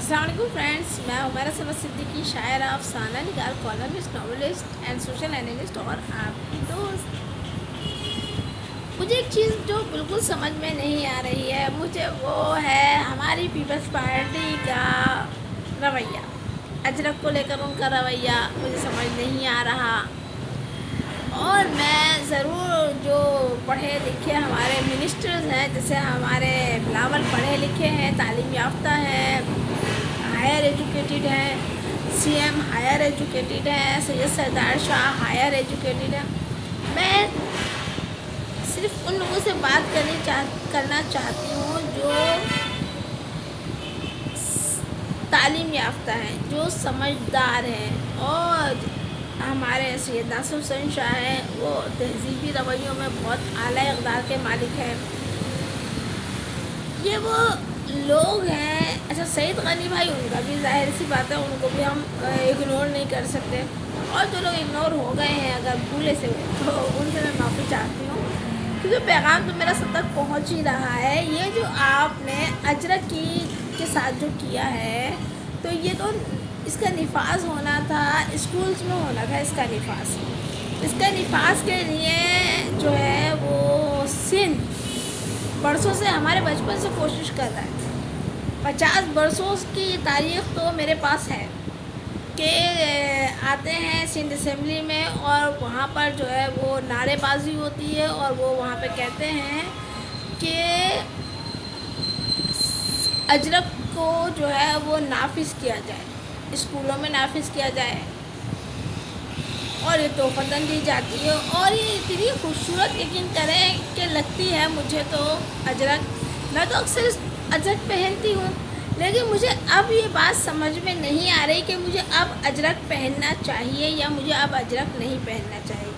السلام علیکم فرینڈس، میں عمیرہ سمد صدیقی، شاعرہ، افسانہ نگار، columnist, novelist and social analyst اور آپ کی دوست۔ مجھے ایک چیز جو بالکل سمجھ میں نہیں آ رہی ہے، مجھے وہ ہے ہماری پیپلز پارٹی کا رویہ۔ اجرک کو لے کر ان کا رویہ مجھے سمجھ نہیں آ رہا، اور میں ضرور جو پڑھے لکھے ہمارے منسٹرز ہیں، جیسے ہمارے بلاول پڑھے لکھے ہیں، تعلیم یافتہ ہیں، ہائر ایجوکیٹڈ ہیں، سی ایم ہائر ایجوکیٹڈ ہیں، سید سردار شاہ ہائر ایجوکیٹڈ ہیں، میں صرف ان لوگوں سے بات کرنا چاہتی ہوں جو تعلیم یافتہ ہیں، جو سمجھدار ہیں، اور ہمارے سید ناصر حسین شاہ ہیں، وہ تہذیبی رویوں میں بہت اعلیٰ اقدار کے مالک ہیں۔ یہ وہ لوگ ہیں، اچھا سعید غنی بھائی، ان کا بھی ظاہر سی بات ہے، ان کو بھی ہم اگنور نہیں کر سکتے، اور جو لوگ اگنور ہو گئے ہیں اگر بھولے سے تو ان سے میں معافی چاہتی ہوں، کیونکہ پیغام تو میرا سب تک پہنچ ہی رہا ہے۔ یہ جو آپ نے اجرک کے ساتھ جو کیا ہے، تو یہ تو اس کا نفاذ ہونا تھا، اسکولز میں ہونا تھا اس کا نفاذ۔ اس کے نفاذ کے لیے جو ہے وہ سندھ برسوں سے، ہمارے بچپن سے کوشش کر رہا ہے۔ 50 برسوں کی تاریخ تو میرے پاس ہے کہ آتے ہیں سندھ اسمبلی میں، اور وہاں پر جو ہے وہ نعرے بازی ہوتی ہے، اور وہ وہاں پہ کہتے ہیں کہ اجرک کو جو ہے وہ نافذ کیا جائے، اسکولوں میں نافذ کیا جائے، اور یہ تحفتاً دی جاتی ہے، اور یہ اتنی خوبصورت یقین کریں کہ لگتی ہے مجھے تو اجرک۔ میں تو اکثر اجرک پہنتی ہوں، لیکن مجھے اب یہ بات سمجھ میں نہیں آ رہی کہ مجھے اب اجرک پہننا چاہیے یا مجھے اب اجرک نہیں پہننا چاہیے۔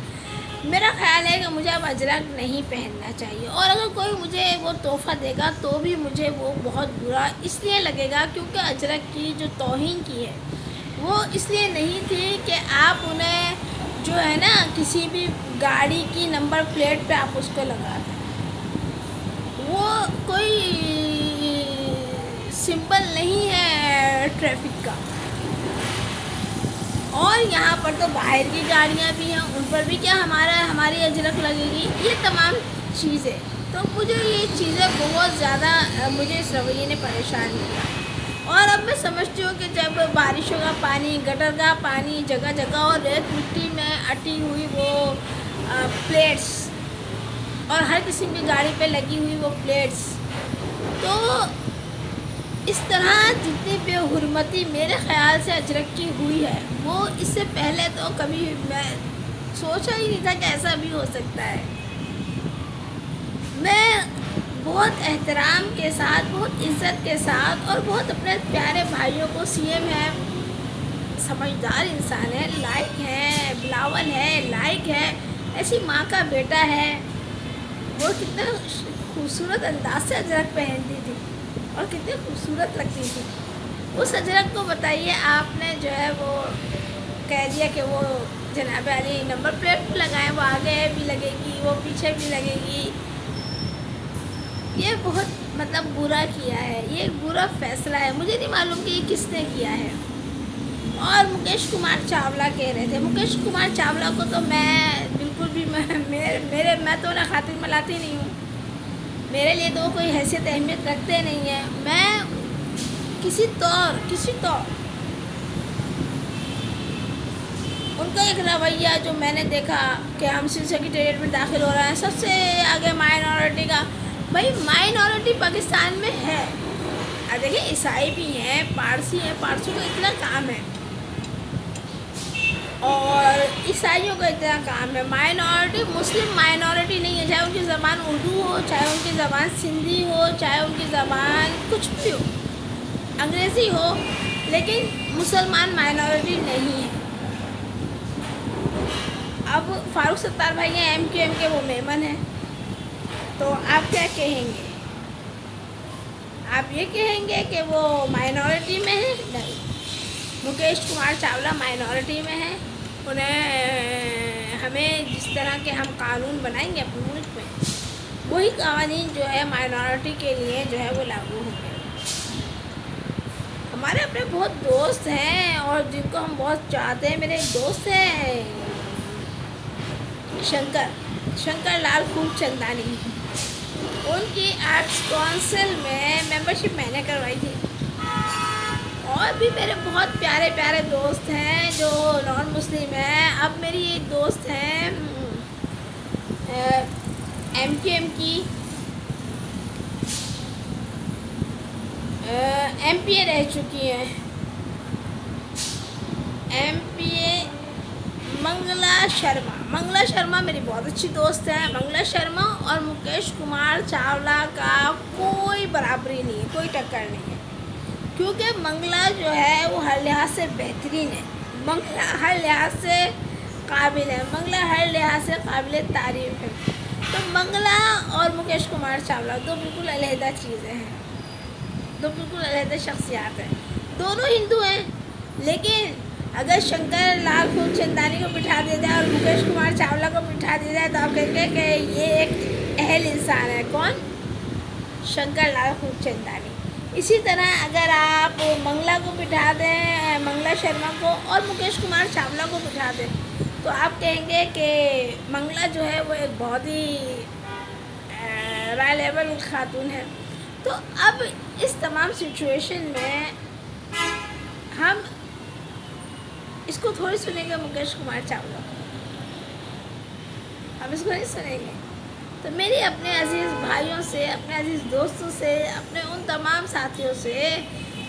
میرا خیال ہے کہ مجھے اب اجرک نہیں پہننا چاہیے، اور اگر کوئی مجھے وہ تحفہ دے گا تو بھی مجھے وہ بہت برا اس لیے لگے گا، کیونکہ اجرک کی جو توہین کی ہے وہ اس لیے نہیں تھی کہ آپ انہیں جو ہے نا کسی بھی گاڑی کی نمبر پلیٹ پہ آپ اس کو لگا دیں، وہ کوئی سمبل نہیں ہے ٹریفک کا۔ اور یہاں پر تو باہر کی گاڑیاں بھی ہیں، ان پر بھی کیا ہماری اجرک لگے گی، یہ تمام چیزیں، تو مجھے یہ چیزیں بہت زیادہ مجھے اس رویے نے پریشان کیا۔ اور اب میں سمجھتی ہوں کہ جب بارشوں کا پانی، گٹر کا پانی جگہ جگہ، اور ریت مٹی میں اٹی ہوئی وہ پلیٹس، اور ہر قسم کی گاڑی پہ لگی ہوئی وہ پلیٹس، تو اس طرح جتنی بے حرمتی میرے خیال سے اجرک کی ہوئی ہے، وہ اس سے پہلے تو کبھی میں سوچا ہی نہیں تھا کہ ایسا بھی ہو سکتا ہے۔ میں بہت احترام کے ساتھ، بہت عزت کے ساتھ، اور بہت اپنے پیارے بھائیوں کو، سی ایم ہے، سمجھدار انسان ہے، لائق ہے، بلاول ہے، لائق ہے، ایسی ماں کا بیٹا ہے، وہ کتنا خوبصورت انداز سے اجرک پہنتی تھی اور کتنی خوبصورت لگتی تھی۔ اس اجرک کو بتائیے آپ نے جو ہے وہ کہہ دیا کہ وہ جناب علی نمبر پلیٹ پہ لگائیں، وہ آگے بھی لگے گی، وہ پیچھے بھی لگے گی۔ یہ بہت برا کیا ہے، یہ ایک برا فیصلہ ہے، مجھے نہیں معلوم کہ یہ کس نے کیا ہے۔ اور مکیش کمار چاولہ کہہ رہے تھے، مکیش کمار چاولہ کو تو میں بالکل بھی میں تو انہیں خاطر ملاتی نہیں ہوں، میرے لیے تو وہ کوئی حیثیت اہمیت رکھتے نہیں ہیں۔ میں کسی طور ان کا ایک رویہ جو میں نے دیکھا کہ ہم سندھ سیکریٹریٹ میں داخل ہو رہے ہیں، سب سے آگے مائنورٹی کا، بھائی مائنورٹی پاکستان میں ہے، دیکھیں عیسائی بھی ہیں، پارسی ہیں، پارسیوں کا اتنا کام ہے، اور عیسائیوں کا اتنا کام ہے، مائنورٹی مسلم مائنورٹی نہیں ہے، چاہے ان کی زبان اردو ہو، چاہے ان کی زبان سندھی ہو، چاہے ان کی زبان کچھ بھی ہو، انگریزی ہو، لیکن مسلمان مائنورٹی نہیں ہے۔ اب فاروق ستار بھائی ہیں ایم کیو ایم کے، وہ میمن ہیں، تو آپ کیا کہیں گے؟ آپ یہ کہیں گے کہ وہ مائنورٹی میں ہیں؟ نہیں، مکیش کمار چاولہ مائنورٹی میں ہیں، انہیں ہمیں جس طرح کے ہم قانون بنائیں گے اپنے ملک میں، وہی قوانین جو ہے مائنورٹی کے لیے جو ہے وہ لاگو ہوں گے۔ ہمارے اپنے بہت دوست ہیں اور جن کو ہم بہت چاہتے ہیں. میرے ایک دوست ہیں شنکر لال خوب چندانی. ان کی آرٹس کونسل میں ممبرشپ میں نے کروائی تھی. اور بھی میرے بہت پیارے پیارے دوست ہیں جو نان مسلم ہیں. اب میری ایک دوست ہیں MKM کی MPA رہ چکی ہیں. MPA منگلا شرما میری بہت اچھی دوست ہے. منگلا شرما اور مکیش کمار چاولہ کا کوئی برابری نہیں ہے, کوئی ٹکر نہیں ہے. کیونکہ منگلا جو ہے وہ ہر لحاظ سے بہترین ہے. منگلا ہر لحاظ سے قابل ہے. منگلا ہر لحاظ سے قابل تعریف ہے. تو منگلا اور مکیش کمار چاولہ دو بالکل علیحدہ چیزیں ہیں, دو بالکل علیحدہ شخصیات ہیں. دونوں ہندو ہیں, لیکن اگر شنکر لال خوب چندانی کو بٹھا دیا جائے اور مکیش کمار چاولہ کو بٹھا دیا جائے تو آپ کہیں گے کہ یہ ایک اہل انسان ہے. کون؟ شنکر لال خوب چندانی. اسی طرح اگر آپ منگلا کو بٹھا دیں, منگلا شرما کو اور مکیش کمار چاولہ کو بٹھا دیں تو آپ کہیں گے کہ منگلا جو ہے وہ ایک بہت ہی رائلیبل خاتون ہے. تو اب اس تمام سچویشن میں ہم اس کو تھوڑی سنیں گے مکیش کمار چاولہ کو, ہم اس کو نہیں سنیں گے. تو میری اپنے عزیز بھائیوں سے, اپنے عزیز دوستوں سے, اپنے ان تمام ساتھیوں سے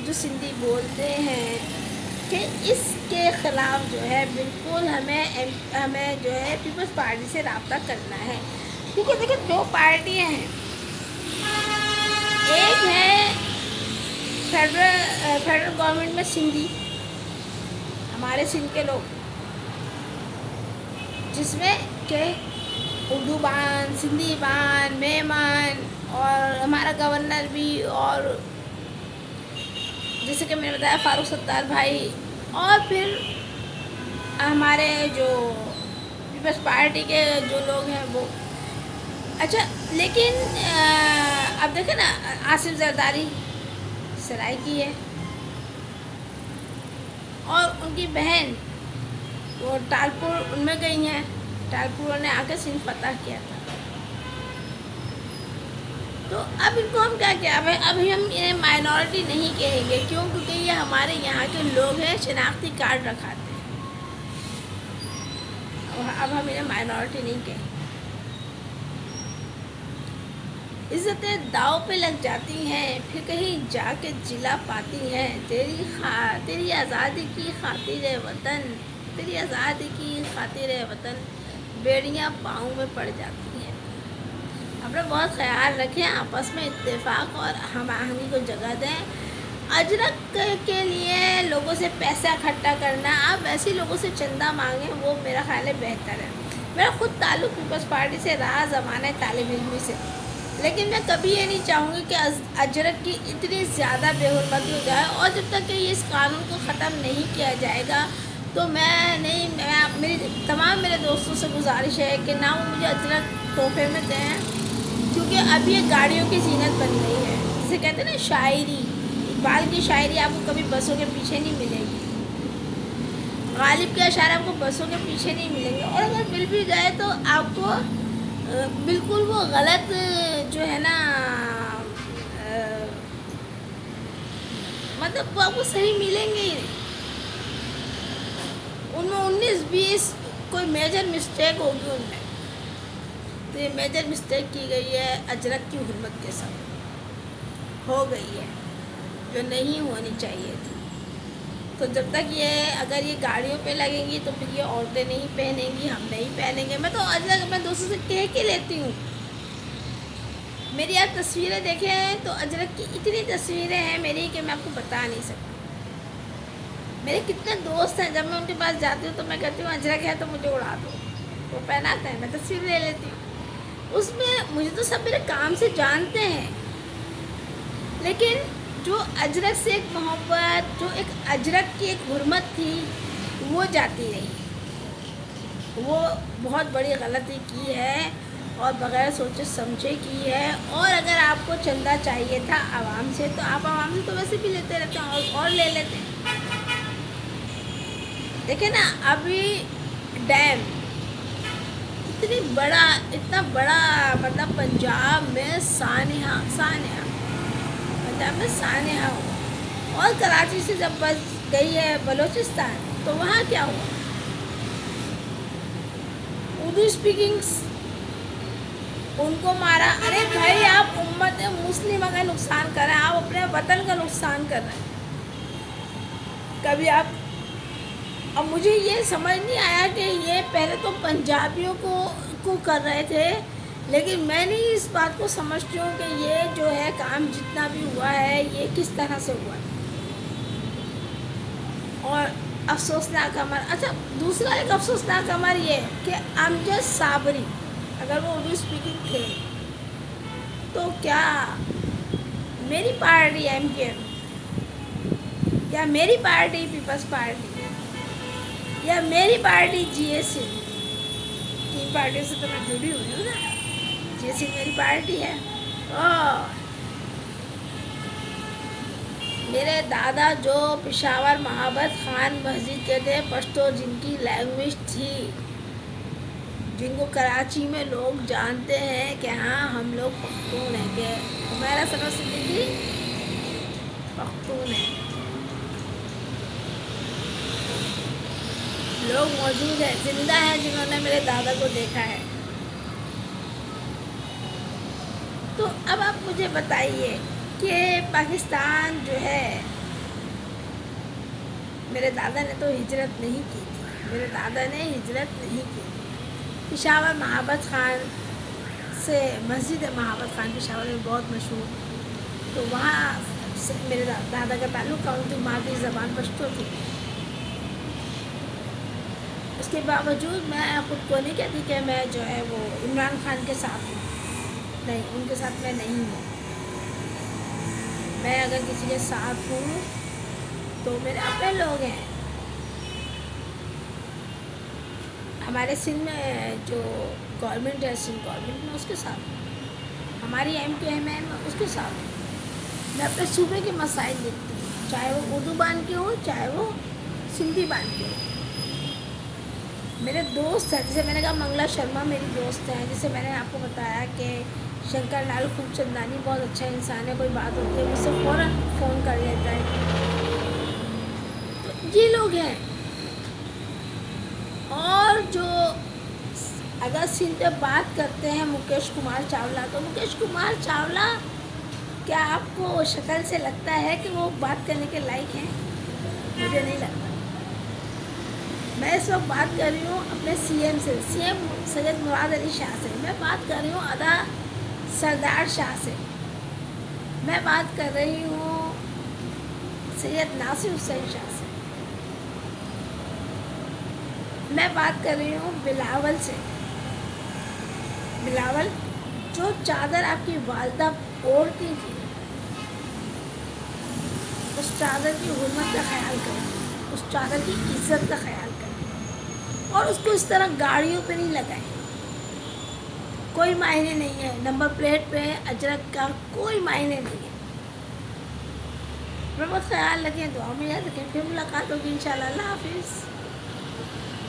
جو سندھی بولتے ہیں کہ اس کے خلاف جو ہے بالکل ہمیں جو ہے پیپلز پارٹی سے رابطہ کرنا ہے. کیونکہ دیکھیں دو پارٹیاں ہیں, ایک ہے فیڈرل گورنمنٹ میں سندھی, ہمارے سندھ کے لوگ, جس میں کہ اردو بان, سندھی بان, مہمان اور ہمارا گورنر بھی, اور جیسے کہ میں نے بتایا فاروق ستار بھائی, اور پھر ہمارے جو پیپلز پارٹی کے جو لوگ ہیں وہ. اچھا, لیکن اب دیکھیں نا آصف زرداری سرائے کی ہے اور ان کی بہن وہ ٹالپور ان میں گئی ہیں. ٹالپور نے آ کے سندھ فتح کیا تھا. تو اب ان کو ہم کیا اب ہم انہیں مائنورٹی نہیں کہیں گے. کیوں؟ کیونکہ یہ ہمارے یہاں کے لوگ ہیں, شناختی کارڈ رکھاتے ہیں. اب ہم انہیں مائنورٹی نہیں کہیں. عزتیں داؤ پہ لگ جاتی ہیں, پھر کہیں جا کے جلا پاتی ہیں. تیری آزادی کی خاطر وطن, تیری آزادی کی خاطر وطن بیڑیاں پاؤں میں پڑ جاتی ہیں. اپنا بہت خیال رکھیں, آپس میں اتفاق اور ہم آہنگی کو جگہ دیں. اجرک کے لیے لوگوں سے پیسہ اکٹھا کرنا, آپ ایسے لوگوں سے چندہ مانگیں, وہ میرا خیال ہے بہتر ہے. میرا خود تعلق پیپلز پارٹی سے رہا زمانہ طالب علمی سے, لیکن میں کبھی یہ نہیں چاہوں گی کہ اجرک کی اتنی زیادہ بے حرمتی ہو جائے. اور جب تک کہ یہ اس قانون کو ختم نہیں کیا جائے گا تو میری تمام میرے دوستوں سے گزارش ہے کہ نہ وہ مجھے اجرک تحفے میں دیں, کیونکہ اب یہ گاڑیوں کی زینت بن گئی ہے. جسے کہتے ہیں نا شاعری, اقبال کی شاعری آپ کو کبھی بسوں کے پیچھے نہیں ملے گی, غالب کے اشعار آپ کو بسوں کے پیچھے نہیں ملیں گے. اور اگر مل بھی گئے تو آپ کو بالکل وہ غلط جو ہے نا مطلب وہ آپ کو صحیح ملیں گے. ان میں 19-20 کوئی میجر مسٹیک ہوگی ان میں. تو یہ میجر مسٹیک کی گئی ہے اجرک کی حرمت کے ساتھ, ہو گئی ہے جو نہیں ہونی چاہیے تھی. تو جب تک اگر یہ گاڑیوں پہ لگیں گی تو پھر یہ عورتیں نہیں پہنیں گی, ہم نہیں پہنیں گے. میں تو اجرک اپنے دوستوں سے کہہ کے لیتی ہوں. میری آپ تصویریں دیکھیں تو اجرک کی اتنی تصویریں ہیں میری کہ میں آپ کو بتا نہیں سکتی. میرے کتنے دوست ہیں, جب میں ان کے پاس جاتی ہوں تو میں کہتی ہوں اجرک ہے تو مجھے اڑا دو, وہ پہناتے ہیں, میں تصویر لے لیتی ہوں. اس میں مجھے تو سب میرے کام سے جانتے ہیں, لیکن جو اجرک سے ایک محبت, جو ایک اجرک کی ایک حرمت تھی وہ جاتی رہی. وہ بہت بڑی غلطی کی ہے. اور بغیر سوچے سمجھے کی ہے. اور اگر آپ کو چندہ چاہیے تھا عوام سے تو آپ عوام سے تو ویسے بھی لیتے رہتے ہیں اور لے لیتے ہیں. دیکھیں نا ابھی ڈیم اتنا بڑا مطلب پنجاب میں سانحہ پنجاب میں سانحہ ہوا. اور کراچی سے جب بس گئی ہے بلوچستان تو وہاں کیا ہوا؟ اردو اسپیکنگس ان کو مارا. ارے بھائی آپ امت مسلمہ کا نقصان کر رہے ہیں, آپ اپنے وطن کا نقصان کر رہے ہیں. کبھی آپ اب مجھے یہ سمجھ نہیں آیا کہ یہ پہلے تو پنجابیوں کو کر رہے تھے, لیکن میں نہیں اس بات کو سمجھتی ہوں کہ یہ جو ہے کام جتنا بھی ہوا ہے یہ کس طرح سے ہوا ہے. اور افسوسناک امر, اچھا دوسرا ایک افسوسناک امر یہ کہ امجد صابری اگر وہ اردو اسپیکنگ تھے تو کیا میری پارٹی ایم کیو ایم یا میری پارٹی پیپلز پارٹی یا میری پارٹی جی ایس سی, تین پارٹیوں سے تو میں جڑی ہوئی ہوں نا, جی ایس سی میری پارٹی ہے. میرے دادا جو پشاور محبت خان مسجد کے تھے, پشتو جن کی لینگویج تھی, جن کو کراچی میں لوگ جانتے ہیں کہ ہاں ہم لوگ پختون ہیں, کہ ہمارا سنو صدیقی پختون ہے. لوگ موجود ہیں, زندہ ہیں, جنہوں نے میرے دادا کو دیکھا ہے. تو اب آپ مجھے بتائیے کہ پاکستان جو ہے, میرے دادا نے تو ہجرت نہیں کی تھی, میرے دادا نے ہجرت نہیں کی تھی. پشاور محبت خان سے مسجد محبت خان پشاور میں بہت مشہور, تو وہاں سے میرے دادا کا تعلق تھا, ان کی مادری زبان پشتو تھی. اس کے باوجود میں خود کو نہیں کہتی کہ میں جو ہے وہ عمران خان کے ساتھ ہوں, نہیں, ان کے ساتھ میں نہیں ہوں. میں اگر کسی کے ساتھ ہوں تو میرے اپنے لوگ ہیں. ہمارے سندھ میں جو گورنمنٹ ہے, سندھ گورنمنٹ میں اس کے ساتھ ہوں, ہماری ایم کیو ایم ہے میں اس کے ساتھ ہوں. میں اپنے صوبے کے مسائل دیکھتی ہوں, چاہے وہ اردو بان کے ہوں چاہے وہ سندھی بان کے ہوں. میرے دوست ہیں, جیسے میں نے کہا منگلا شرما میری دوست ہیں, جیسے میں نے آپ کو بتایا کہ شنکر لال خوب چندانی بہت اچھا انسان ہے, کوئی بات ہوتی ہے مجھ سے فوراً فون کر لیتا ہے. تو یہ لوگ ہیں. اور جو اگر سندھ پہ بات کرتے ہیں مکیش کمار چاولہ, تو مکیش کمار چاولہ کیا آپ کو شکل سے لگتا ہے کہ وہ بات کرنے کے لائق ہیں؟ مجھے نہیں لگتا. میں اس وقت بات کر رہی ہوں اپنے سی ایم سے, سی ایم سید مراد علی شاہ سے. میں بات کر رہی ہوں ادا سردار شاہ سے. میں بات کر رہی ہوں سید ناصر حسین شاہ سے. میں بات کر رہی ہوں بلاول سے. بلاول جو چادر آپ کی والدہ اوڑھتی تھی, اس چادر کی حرمت کا خیال کریں, اس چادر کی عزت کا خیال کریں, اور اس کو اس طرح گاڑیوں پہ نہیں لگائیں. کوئی معنی نہیں ہے, نمبر پلیٹ پہ اجرک کا کوئی معنی نہیں ہے. اپنا بہت خیال رکھیں, دعا میں یاد رکھیں. پھر ملاقات ہوگی انشاءاللہ. اللہ حافظ.